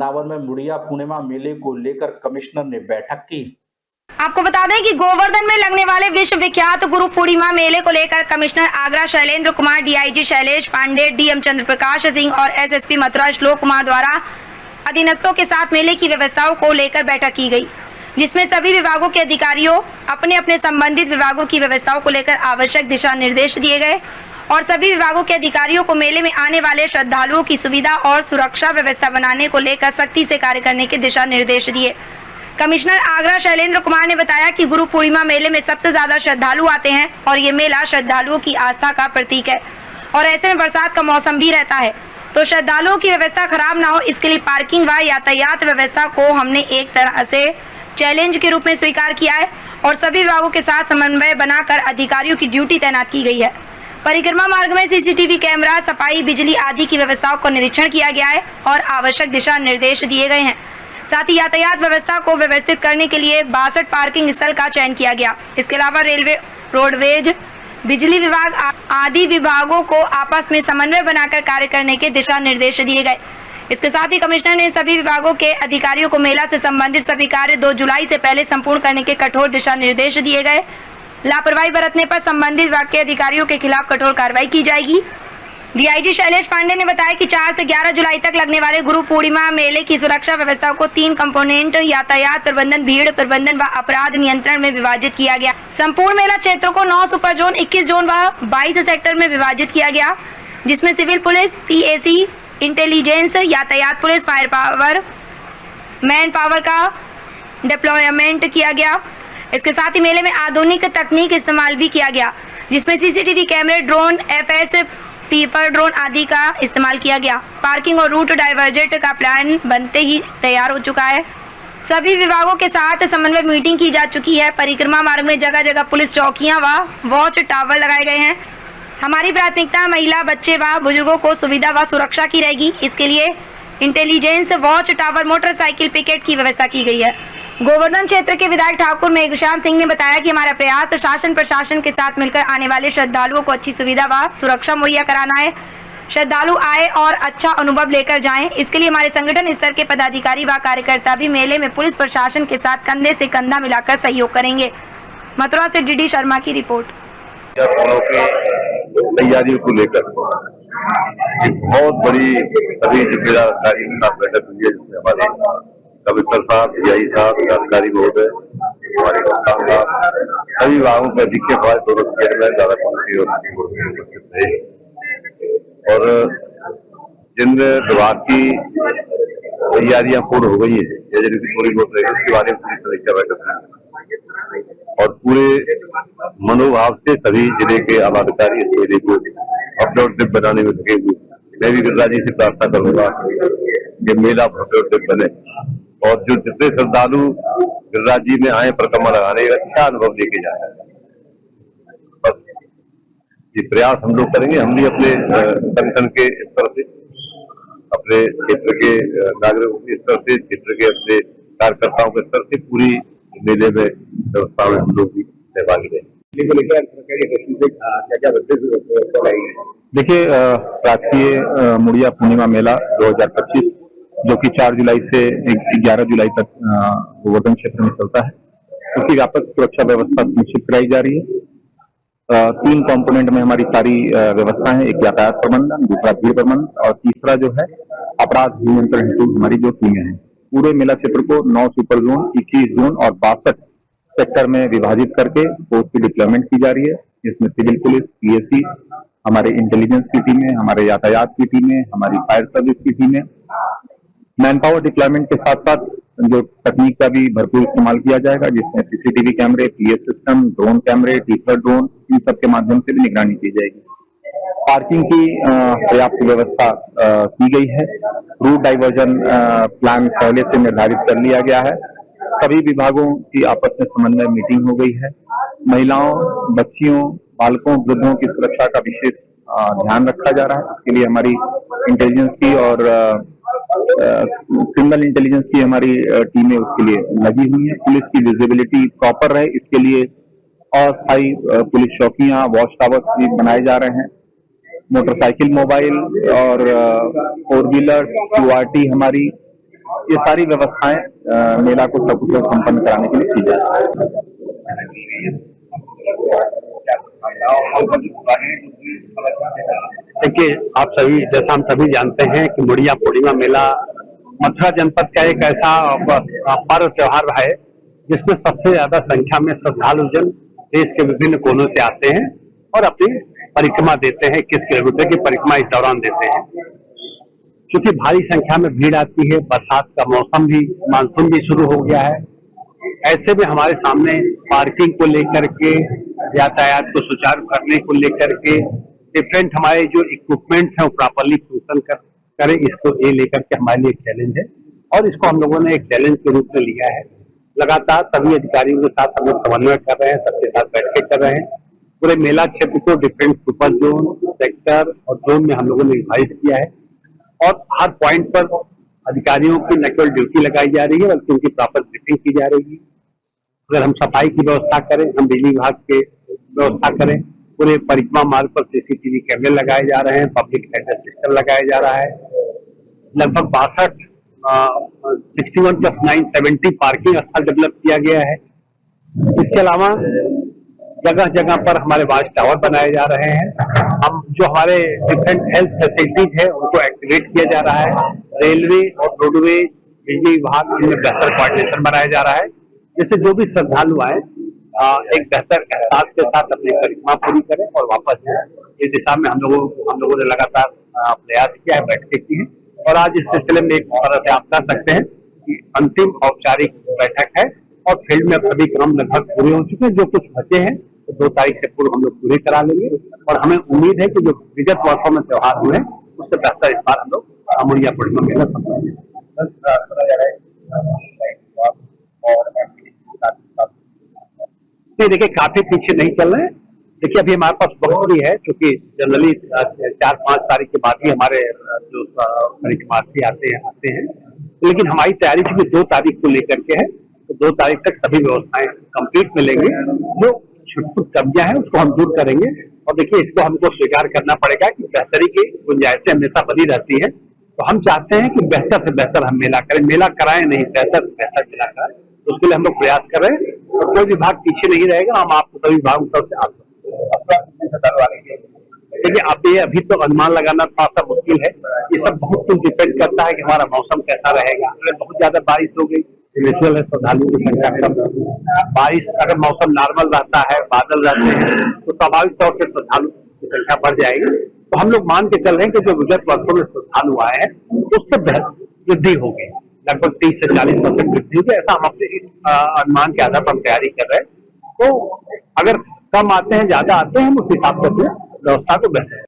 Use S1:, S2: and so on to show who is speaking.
S1: वृंदावन में मुड़िया पूर्णिमा मेले को लेकर कमिश्नर ने बैठक की।
S2: आपको बता दें कि गोवर्धन में लगने वाले विश्व विख्यात गुरु पूर्णिमा मेले को लेकर commissioner Agra Shailendra Kumar, DIG Shailesh Pandey, DM Chandra Prakash Singh और एसएसपी मथुरा श्लोक कुमार द्वारा अधीनस्थों के साथ मेले की व्यवस्थाओं को लेकर बैठक की गई, जिसमें सभी विभागों के अधिकारियों अपने अपने संबंधित विभागों की व्यवस्थाओं को लेकर आवश्यक दिशा निर्देश दिए गए और सभी विभागों के अधिकारियों को मेले में आने वाले श्रद्धालुओं की सुविधा और सुरक्षा व्यवस्था बनाने को लेकर सख्ती से कार्य करने के दिशा निर्देश दिए। कमिश्नर आगरा शैलेंद्र कुमार ने बताया कि गुरु पूर्णिमा मेले में सबसे ज्यादा श्रद्धालु आते हैं और ये मेला श्रद्धालुओं की आस्था का प्रतीक है और ऐसे में बरसात का मौसम भी रहता है, तो श्रद्धालुओं की व्यवस्था खराब ना हो, इसके लिए पार्किंग व यातायात व्यवस्था को हमने एक तरह से चैलेंज के रूप में स्वीकार किया है और सभी विभागों के साथ समन्वय बनाकर अधिकारियों की ड्यूटी तैनात की गई है। परिक्रमा मार्ग में सीसीटीवी कैमरा, सफाई, बिजली आदि की व्यवस्थाओं का निरीक्षण किया गया है और आवश्यक दिशा निर्देश दिए गए हैं। साथ ही यातायात व्यवस्था को व्यवस्थित करने के लिए 62 पार्किंग स्थल का चयन किया गया। इसके अलावा रेलवे, रोडवेज, बिजली विभाग आदि विभागों को आपस में समन्वय बनाकर कार्य करने के दिशा निर्देश दिए गए। इसके साथ ही कमिश्नर ने सभी विभागों के अधिकारियों को मेला से संबंधित सभी कार्य 2 जुलाई से पहले संपूर्ण करने के कठोर दिशा निर्देश दिए गए। लापरवाही बरतने पर संबंधित विभाग के अधिकारियों के खिलाफ कठोर कार्रवाई की जाएगी। डीआईजी शैलेश पांडे ने बताया कि 4 से 11 जुलाई तक लगने वाले गुरु पूर्णिमा मेले की सुरक्षा व्यवस्था को 3 कंपोनेंट यातायात प्रबंधन, भीड़ प्रबंधन व अपराध नियंत्रण में विभाजित किया गया। संपूर्ण मेला क्षेत्र को 9 सुपर जोन, 21 जोन व 22 सेक्टर में विभाजित किया गया, जिसमें सिविल पुलिस, पीएसी, इंटेलिजेंस, यातायात police, fire power, man power का डिप्लॉयमेंट किया गया। इसके साथ ही मेले में आधुनिक तकनीक इस्तेमाल भी किया गया, जिसमें सीसीटीवी कैमरे, ड्रोन, एफएस, पीपर ड्रोन आदि का इस्तेमाल किया गया। पार्किंग और रूट डाइवर्जेंट का प्लान बनते ही तैयार हो चुका है। सभी विभागों के साथ समन्वय मीटिंग की जा चुकी है। परिक्रमा मार्ग में जगह जगह पुलिस चौकियां व वॉच टावर लगाए गए हैं। हमारी प्राथमिकता महिला, बच्चे व बुजुर्गों को सुविधा व सुरक्षा की रहेगी। इसके लिए intelligence, watch tower, motorcycle picket की व्यवस्था की गई है। गोवर्धन क्षेत्र के विधायक ठाकुर मेघश्याम सिंह ने बताया कि हमारा प्रयास शासन प्रशासन के साथ मिलकर आने वाले श्रद्धालुओं को अच्छी सुविधा व सुरक्षा मुहैया कराना है। श्रद्धालु आए और अच्छा अनुभव लेकर जाएं। इसके लिए हमारे संगठन स्तर के पदाधिकारी व कार्यकर्ता भी मेले में पुलिस प्रशासन के साथ कंधे से कंधा मिलाकर सहयोग करेंगे। मथुरा से डीडी शर्मा की रिपोर्ट।
S3: तैयारियों को लेकर बहुत बड़ी सभी जिम्मेदारी के साथ बैठक हुई है, जिसमें हमारे कमिश्नर साहब, डीआई साहब, अधिकारी महोदय, हमारे कप्तान साहब, सभी विभागों के अधीक्षक ज्यादा उपस्थित रहे और जिन विभाग की तैयारियां पूर्ण हो गई है, पूरी हो रही है, उसके बारे में पूरी समीक्षा बैठक है और पूरे मनोभाव से सभी जिले के आलाधिकारी इस मेले को अपडेट बनाने में लगे हुए। मैं भी गिरिराज जी से प्रार्थना करूंगा कि मेला अपडेट बने और जो जितने श्रद्धालु गिरिराज जी में आए परिक्रमा लगाने का अच्छा अनुभव लेके जाए। बस ये प्रयास हम लोग करेंगे। हम भी अपने संगठन के स्तर से, अपने क्षेत्र के नागरिकों के स्तर से, क्षेत्र के अपने कार्यकर्ताओं के स्तर से पूरी मेले में व्यवस्था में हम लोग भी सहभागी रहेंगे।
S4: देखिए, राजकीय मुड़िया पूर्णिमा मेला 2025 जो कि 4 जुलाई से 11 जुलाई तक गोवर्धन क्षेत्र में चलता है, उसकी व्यापक सुरक्षा व्यवस्था सुनिश्चित कराई जा रही है। 3 कंपोनेंट में हमारी सारी व्यवस्था है। एक यातायात प्रबंधन, दूसरा भीड़ प्रबंधन और तीसरा जो है अपराध नियंत्रण हेतु हमारी जो टीमें हैं। पूरे मेला क्षेत्र को 9 सुपर जोन, 21 जोन और 62 सेक्टर में विभाजित करके फोर्स की डिप्लॉयमेंट की जा रही है। इसमें सिविल पुलिस, पीएसी, हमारे इंटेलिजेंस की टीमें, हमारे यातायात की टीमें, हमारी फायर सर्विस की टीमें, मैन पावर डिप्लॉयमेंट के साथ साथ जो तकनीक का भी भरपूर इस्तेमाल किया जाएगा, जिसमें सीसीटीवी कैमरे, पीएस सिस्टम, ड्रोन कैमरे, टीचर ड्रोन, इन सब के माध्यम से भी निगरानी की जाएगी। पार्किंग की पर्याप्त व्यवस्था की गई है। रूट डाइवर्जन प्लान पहले से निर्धारित कर लिया गया है। सभी विभागों की आपस में समन्वय मीटिंग हो गई है। महिलाओं, बच्चियों, बालकों, वृद्धों की सुरक्षा का विशेष ध्यान रखा जा रहा है। इसके लिए हमारी इंटेलिजेंस की और क्रिमिनल इंटेलिजेंस की हमारी टीमें उसके लिए लगी हुई हैं। पुलिस की विजिबिलिटी प्रॉपर रहे, इसके लिए अस्थायी पुलिस चौकियां, वॉच टावर्स भी बनाए जा रहे हैं। मोटरसाइकिल, मोबाइल और 4 व्हीलर्स, QRT हमारी ये सारी व्यवस्थाएं मेला को सकुशल संपन्न कराने के लिए की जा रही है।
S5: देखिए, आप सभी, जैसा हम सभी जानते हैं कि मुड़िया पूर्णिमा मेला मथुरा जनपद का एक ऐसा पर्व त्योहार है जिसमें सबसे ज्यादा संख्या में श्रद्धालुजन देश के विभिन्न कोनों से आते हैं और अपनी परिक्रमा देते हैं। 21 किलोमीटर की परिक्रमा इस दौरान देते हैं। क्योंकि भारी संख्या में भीड़ आती है, बरसात का मौसम भी, मानसून भी शुरू हो गया है, ऐसे में हमारे सामने पार्किंग को लेकर के, यातायात को सुचारू करने को लेकर के डिफरेंट हमारे जो इक्विपमेंट्स हैं वो प्रॉपरली फंक्शन करें, इसको ये लेकर के हमारे लिए एक चैलेंज है और इसको हम लोगों ने एक चैलेंज के रूप में लिया है। लगातार सभी अधिकारियों के साथ हम लोग समन्वय कर रहे हैं, सबके साथ बैठकें कर रहे हैं। पूरे मेला क्षेत्र को डिफरेंट सुपर जोन, सेक्टर और जोन में हम लोगों ने विभाजित किया है और हर पॉइंट पर अधिकारियों की न केवल ड्यूटी लगाई जा रही है बल्कि उनकी प्रॉपर ब्रीफिंग की जा रही है। अगर हम सफाई की व्यवस्था करें, हम बिजली विभाग के व्यवस्था करें, पूरे परिक्रमा मार्ग पर सीसीटीवी कैमरे लगाए जा रहे हैं, पब्लिक एड्रेस सिस्टम लगाया जा रहा है। लगभग 61+9 70 पार्किंग स्थल डेवलप किया गया है। इसके अलावा जगह जगह पर हमारे वॉच टावर बनाए जा रहे हैं। हम जो हमारे डिफरेंट हेल्थ फैसिलिटीज है उनको एक्टिवेट किया जा रहा है। रेलवे और रोडवेज, बिजली विभाग, इनमें बेहतर कोऑर्डिनेशन बनाया जा रहा है, जिससे जो भी श्रद्धालु आए एक बेहतर एहसास के साथ अपनी परिक्रमा पूरी करें और वापस जाए। इस दिशा में हम लोगों ने लगातार प्रयास किया है, बैठकें की है और आज इस सिलसिले में एक तरह से आप कह सकते हैं कि अंतिम औपचारिक बैठक है और फील्ड में सभी क्रम लगभग पूरे हो चुके हैं। जो कुछ बचे हैं तो 2 तारीख से पूर्व हम लोग पूरे करा लेंगे और हमें उम्मीद है कि जो विगत वर्षों में त्योहार हुए उससे बेहतर इस बार हम लोग मुड़िया पूर्णिमा मेला संपन्न देखिए, काफी पीछे नहीं चल रहे हैं। देखिए, अभी हमारे पास बहुत ही है, क्योंकि जनरली 4-5 तारीख के बाद ही हमारे जो परिक्रमार्थी आते हैं, लेकिन हमारी तैयारी चूंकि 2 तारीख को लेकर के है तो 2 तारीख तक सभी व्यवस्थाएं कंप्लीट मिलेंगी। जो छुटपुट कमियां हैं उसको हम दूर करेंगे और देखिए, इसको हमको स्वीकार करना पड़ेगा कि बेहतरी की गुंजाइशें हमेशा बनी रहती है। तो हम चाहते हैं कि बेहतर से बेहतर हम मेला करें, मेला कराएं नहीं, बेहतर से बेहतर मेला कराएं। तो उसके लिए हम लोग प्रयास कर रहे हैं और कोई विभाग पीछे नहीं रहेगा। हम आपको सभी विभागों की तरफ से आते हैं। देखिए, अब ये अभी तो अनुमान लगाना थोड़ा सा मुश्किल है। ये सब बहुत कुछ डिपेंड करता है कि हमारा मौसम कैसा रहेगा। अगर बहुत ज्यादा बारिश हो गई, नेचुरल है, श्रद्धालुओं की संख्या कम। बारिश, अगर मौसम नॉर्मल रहता है, बादल रहते हैं, तो स्वाभाविक तौर पर श्रद्धालु की संख्या बढ़ जाएगी। तो हम लोग मान के चल रहे हैं कि जो विगत वर्षों में श्रद्धालु आए हैं उससे वृद्धि होगी, लगभग 30 से 40% वृद्धि होगी। ऐसा हम अपने इस अनुमान के आधार पर हम तैयारी कर रहे हैं। तो अगर कम आते हैं, ज्यादा आते हैं, हम उस हिसाब से व्यवस्था को बेहतर